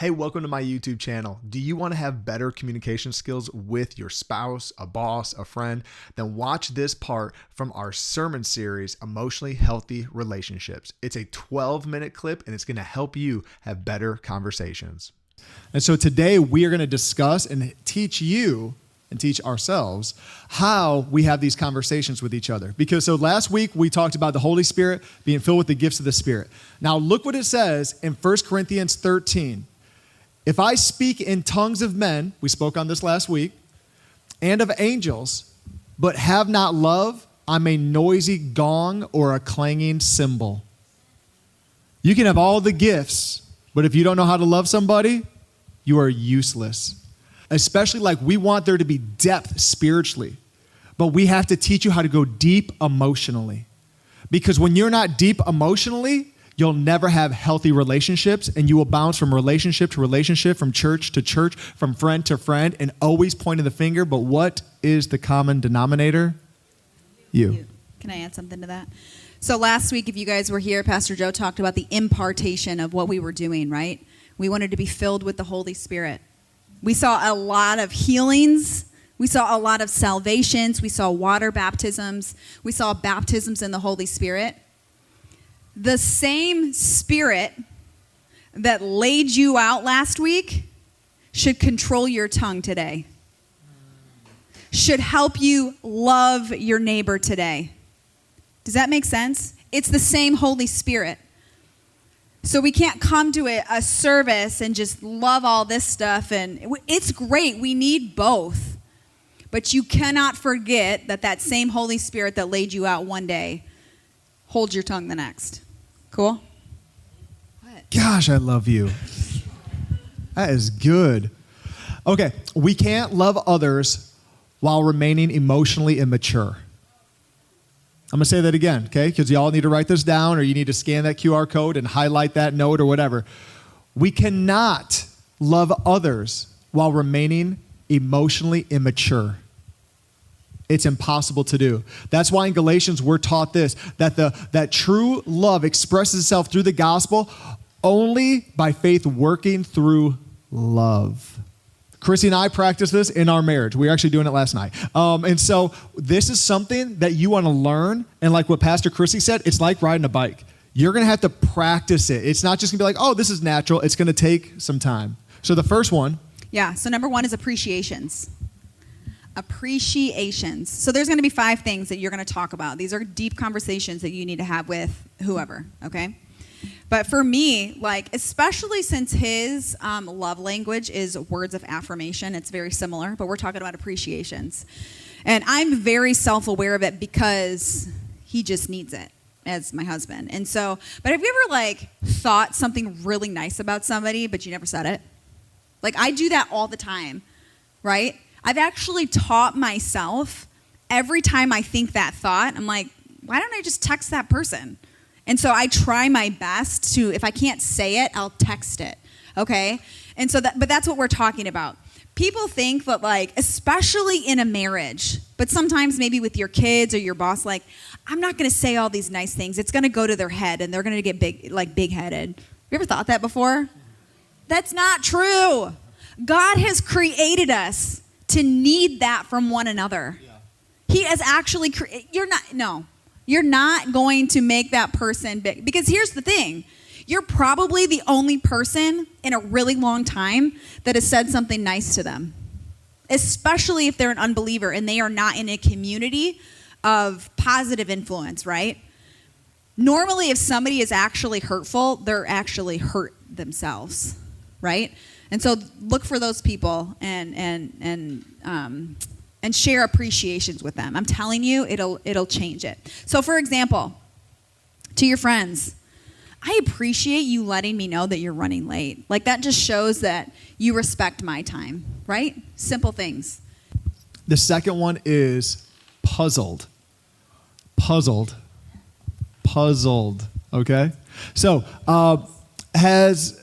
Hey, welcome to my YouTube channel. Do you want to have better communication skills with your spouse, a boss, a friend? Then watch this part from our sermon series, Emotionally Healthy Relationships. It's a 12-minute clip and it's going to help you have better conversations. And so today we are going to discuss and teach you and teach ourselves how we have these conversations with each other. Because so last week we talked about the Holy Spirit being filled with the gifts of the Spirit. Now look what it says in 1 Corinthians 13. If I speak in tongues of men, we spoke on this last week, and of angels, but have not love, I'm a noisy gong or a clanging cymbal. You can have all the gifts, but if you don't know how to love somebody, you are useless. Especially like we want there to be depth spiritually, but we have to teach you how to go deep emotionally. Because when you're not deep emotionally, you'll never have healthy relationships, and you will bounce from relationship to relationship, from church to church, from friend to friend, and always pointing the finger. But what is the common denominator? You. Can I add something to that? So last week, if you guys were here, Pastor Joe talked about the impartation of what we were doing, right? We wanted to be filled with the Holy Spirit. We saw a lot of healings. We saw a lot of salvations. We saw water baptisms. We saw baptisms in the Holy Spirit. The same Spirit that laid you out last week should control your tongue today. Should help you love your neighbor today. Does that make sense? It's the same Holy Spirit. So we can't come to a service and just love all this stuff. And it's great. We need both. But you cannot forget that same Holy Spirit that laid you out one day holds your tongue the next. Cool? What? Gosh, I love you. That is good. Okay, we can't love others while remaining emotionally immature. I'm going to say that again, okay? Because y'all need to write this down, or you need to scan that QR code and highlight that note or whatever. We cannot love others while remaining emotionally immature. It's impossible to do. That's why in Galatians we're taught this, that true love expresses itself through the gospel only by faith working through love. Chrissy and I practice this in our marriage. We were actually doing it last night. And so this is something that you want to learn. And like what Pastor Chrissy said, it's like riding a bike. You're going to have to practice it. It's not just going to be like, oh, this is natural. It's going to take some time. So the first one. Yeah, so number one is appreciations. Appreciations. So there's going to be 5 things that you're going to talk about. These are deep conversations that you need to have with whoever, okay? But for me, like, especially since his love language is words of affirmation, it's very similar, but we're talking about appreciations. And I'm very self-aware of it because he just needs it as my husband. And so, but have you ever, like, thought something really nice about somebody, but you never said it? Like, I do that all the time, right? I've actually taught myself every time I think that thought, I'm like, why don't I just text that person? And so I try my best to, if I can't say it, I'll text it, okay? And so but that's what we're talking about. People think that, like, especially in a marriage, but sometimes maybe with your kids or your boss, like, I'm not going to say all these nice things. It's going to go to their head and they're going to get big-headed. You ever thought that before? That's not true. God has created us to need that from one another. Yeah. He has actually you're not going to make that person big. Because here's the thing. You're probably the only person in a really long time that has said something nice to them. Especially if they're an unbeliever and they are not in a community of positive influence, right? Normally, if somebody is actually hurtful, they're actually hurt themselves, right? And so look for those people and share appreciations with them. I'm telling you, it'll change it. So for example, to your friends, I appreciate you letting me know that you're running late. Like, that just shows that you respect my time, right? Simple things. The second one is puzzled. Puzzled, okay? So has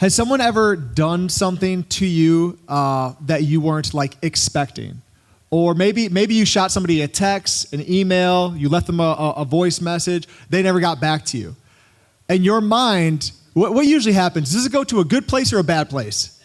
someone ever done something to you that you weren't, like, expecting? Or maybe you shot somebody a text, an email, you left them a voice message, they never got back to you. In your mind, What usually happens? Does it go to a good place or a bad place?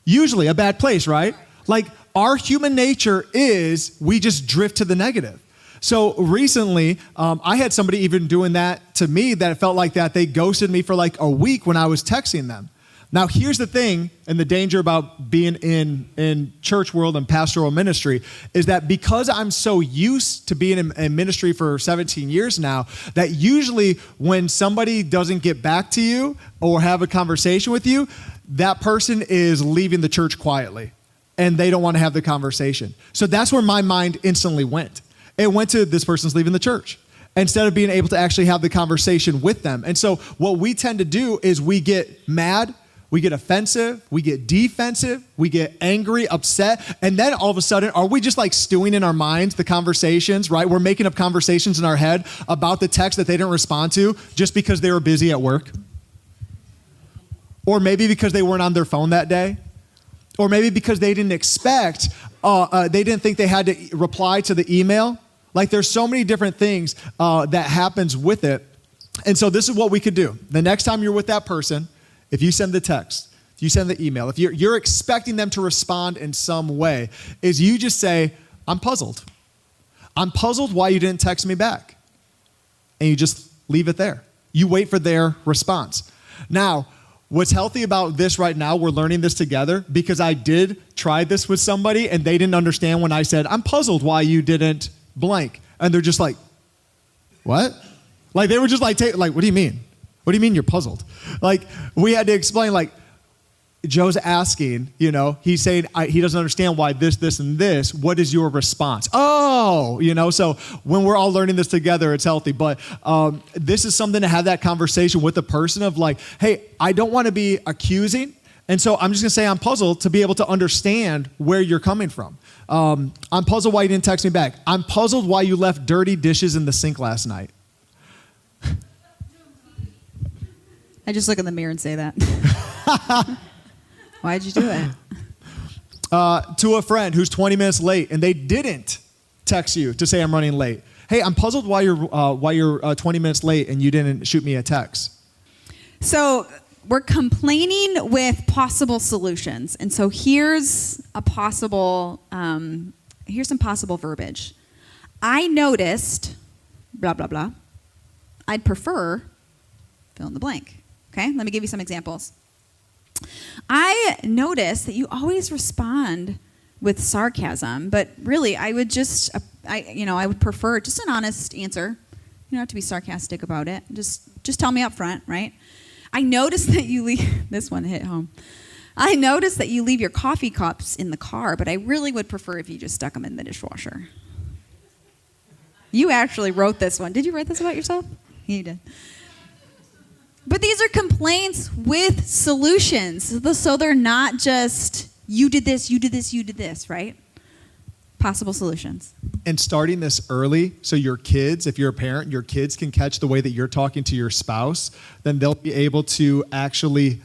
Usually a bad place, right? Like our human nature is we just drift to the negative. So recently, I had somebody even doing that to me that it felt like that. They ghosted me for like a week when I was texting them. Now, here's the thing, and the danger about being in church world and pastoral ministry is that because I'm so used to being in ministry for 17 years now, that usually when somebody doesn't get back to you or have a conversation with you, that person is leaving the church quietly, and they don't want to have the conversation. So that's where my mind instantly went. It went to this person's leaving the church, instead of being able to actually have the conversation with them. And so what we tend to do is we get mad, we get offensive, we get defensive, we get angry, upset, and then all of a sudden, are we just like stewing in our minds the conversations, right? We're making up conversations in our head about the text that they didn't respond to just because they were busy at work. Or maybe because they weren't on their phone that day. Or maybe because they didn't expect, they didn't think they had to reply to the email. Like there's so many different things that happens with it. And so this is what we could do. The next time you're with that person, if you send the text, if you send the email, if you're expecting them to respond in some way, is you just say, I'm puzzled. I'm puzzled why you didn't text me back. And you just leave it there. You wait for their response. Now, what's healthy about this right now, we're learning this together because I did try this with somebody and they didn't understand when I said, I'm puzzled why you didn't blank. And they're just like, what? Like they were just like, what do you mean? What do you mean you're puzzled? Like we had to explain, like Joe's asking, he's saying he doesn't understand why this, and this. What is your response? Oh, so when we're all learning this together, it's healthy. But this is something to have that conversation with the person of like, hey, I don't want to be accusing. And so I'm just going to say I'm puzzled to be able to understand where you're coming from. I'm puzzled why you didn't text me back. I'm puzzled why you left dirty dishes in the sink last night. I just look in the mirror and say that. Why'd you do it? To a friend who's 20 minutes late and they didn't text you to say I'm running late. Hey, I'm puzzled why you're 20 minutes late and you didn't shoot me a text. So we're complaining with possible solutions. And so here's some possible verbiage. I noticed, blah, blah, blah. I'd prefer, fill in the blank. Okay, let me give you some examples. I noticed that you always respond with sarcasm, but really I would prefer just an honest answer. You don't have to be sarcastic about it. Just tell me up front, right? I noticed that you leave, this one hit home. I noticed that you leave your coffee cups in the car, but I really would prefer if you just stuck them in the dishwasher. You actually wrote this one. Did you write this about yourself? You did. But these are complaints with solutions. So they're not just, you did this, you did this, you did this, right? Possible solutions. And starting this early, so your kids, if you're a parent, your kids can catch the way that you're talking to your spouse, then they'll be able to actually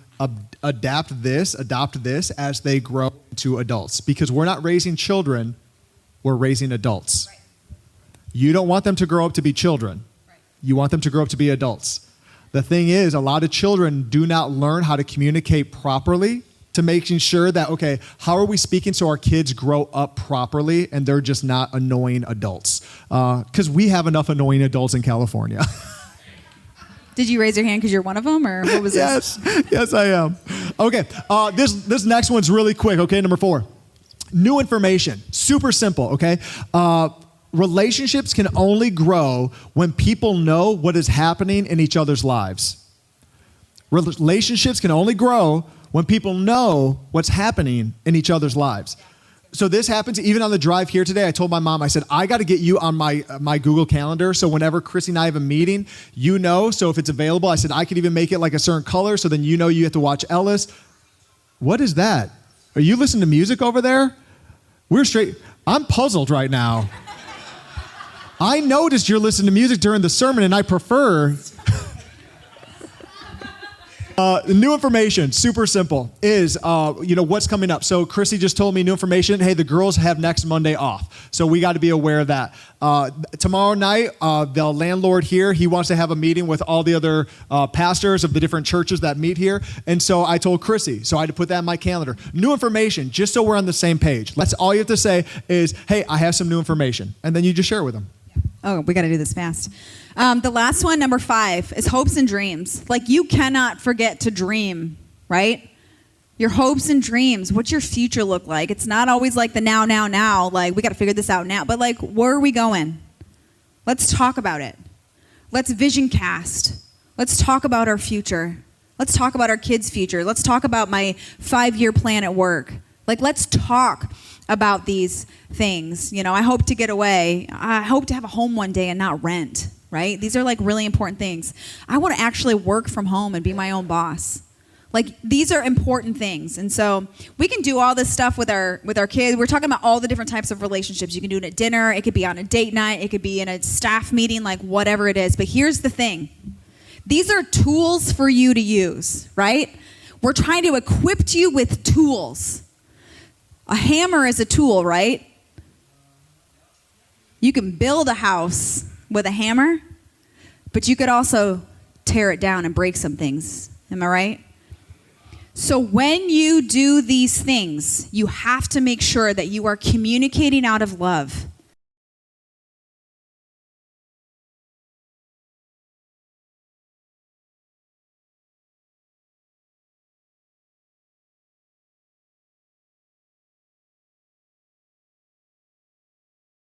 adopt this as they grow into adults. Because we're not raising children, we're raising adults. Right. You don't want them to grow up to be children. Right. You want them to grow up to be adults. The thing is, a lot of children do not learn how to communicate properly to making sure that, okay, how are we speaking so our kids grow up properly and they're just not annoying adults? Because we have enough annoying adults in California. Did you raise your hand because you're one of them, or what was this? Yes, I am. Okay, this next one's really quick, okay, number 4. New information, super simple, okay? Relationships can only grow when people know what is happening in each other's lives. Relationships can only grow when people know what's happening in each other's lives. So this happens even on the drive here today. I told my mom, I said, I got to get you on my Google Calendar. So whenever Chrissy and I have a meeting, so if it's available, I said, I could even make it like a certain color. So then you have to watch Ellis. What is that? Are you listening to music over there? I'm puzzled right now. I noticed you're listening to music during the sermon, and I prefer. The new information, super simple, is what's coming up. So Chrissy just told me new information. Hey, the girls have next Monday off, so we got to be aware of that. Tomorrow night, the landlord here, he wants to have a meeting with all the other pastors of the different churches that meet here, and so I told Chrissy, so I had to put that in my calendar. New information, just so we're on the same page. That's all you have to say is, hey, I have some new information, and then you just share with them. Oh, we got to do this fast. The last one, number 5, is hopes and dreams. Like, you cannot forget to dream, right? Your hopes and dreams. What's your future look like? It's not always like the now. Like, we got to figure this out now. But, like, where are we going? Let's talk about it. Let's vision cast. Let's talk about our future. Let's talk about our kids' future. Let's talk about my 5-year plan at work. Like, let's talk about these things. I hope to get away. I hope to have a home one day and not rent, right? These are like really important things. I want to actually work from home and be my own boss. Like, these are important things. And so we can do all this stuff with our kids. We're talking about all the different types of relationships. You can do it at dinner. It could be on a date night. It could be in a staff meeting, like whatever it is. But here's the thing. These are tools for you to use, right? We're trying to equip you with tools. A hammer is a tool, right? You can build a house with a hammer, but you could also tear it down and break some things. Am I right? So when you do these things, you have to make sure that you are communicating out of love.